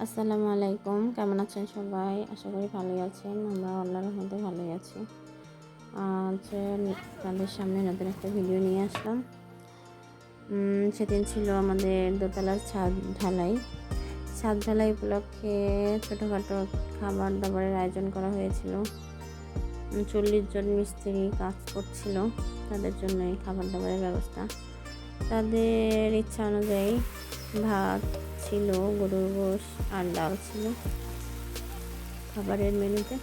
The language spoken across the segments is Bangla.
আসসালামু আলাইকুম, কেমন আছেন সবাই? আশা করি ভালোই আছেন। আমরা আল্লাহর রহমতে ভালোই আছি। আজ আপনাদের সামনে নতুন একটা ভিডিও নিয়ে আসলাম। সেদিন ছিল আমাদের দোতলার ছাদ ঢালাই উপলক্ষে ছোটোখাটো খাবার দাবারের আয়োজন করা হয়েছিল। 40 জন মিস্ত্রি কাজ করছিল, তাদের জন্য এই খাবার দাবারের ব্যবস্থা। তাদের ইচ্ছা অনুযায়ী ভাত ছিল, গরুর গোশ আর ডাল ছিল খাবারের মেনুতে।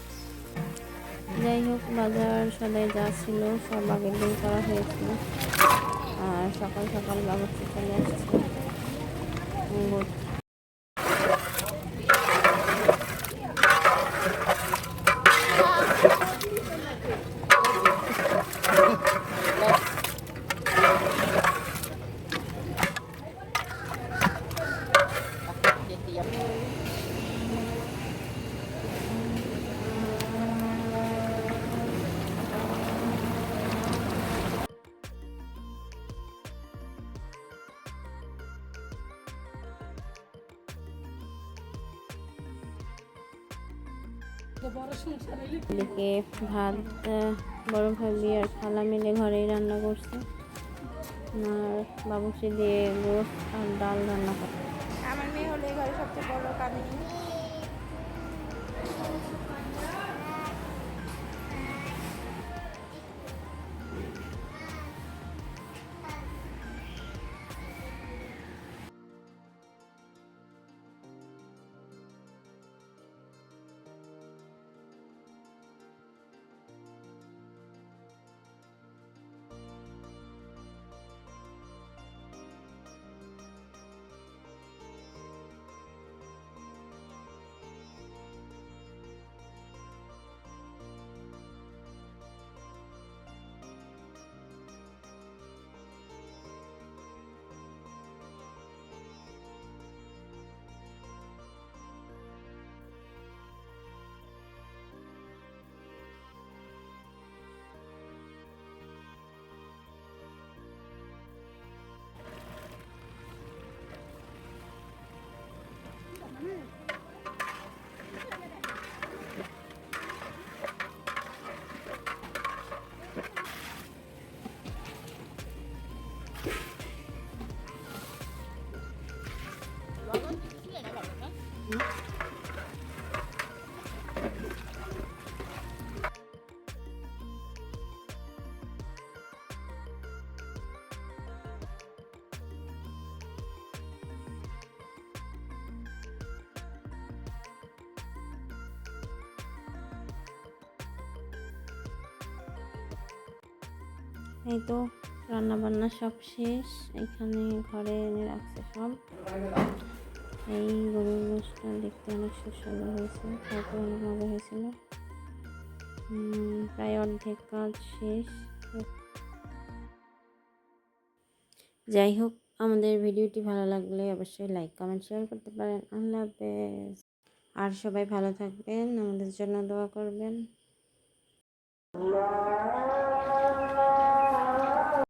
যাই হোক, বাজার সদাই যা ছিল সব আগের দিন করা হয়েছিল। আর সকাল সকাল বাবুর্চি চলে আসছে। এদিকে ভাত বড় ভাবি আর খালা মিলে ঘরেই রান্না করছে, আর বাবুর্চি দিয়ে গোশ আর ডাল রান্না করে। আমার মেয়ে হলে ঘরে সবচেয়ে বড় কামিনী। এই তো রান্না বান্না সব শেষ। এখানে ঘরে এনে রাখছে সব। এই গরুর গোশটা দেখতে অনেক সুস্বাদু হয়েছে, তারপর অনেক মজা হয়েছিল। প্রায় অর্ধেক কাজ শেষ। যাই হোক, আমাদের ভিডিওটি ভালো লাগলে অবশ্যই লাইক কমেন্ট শেয়ার করতে পারেন। আল্লাহ হাফেজ। আর সবাই ভালো থাকবেন, আমাদের জন্য দোয়া করবেন।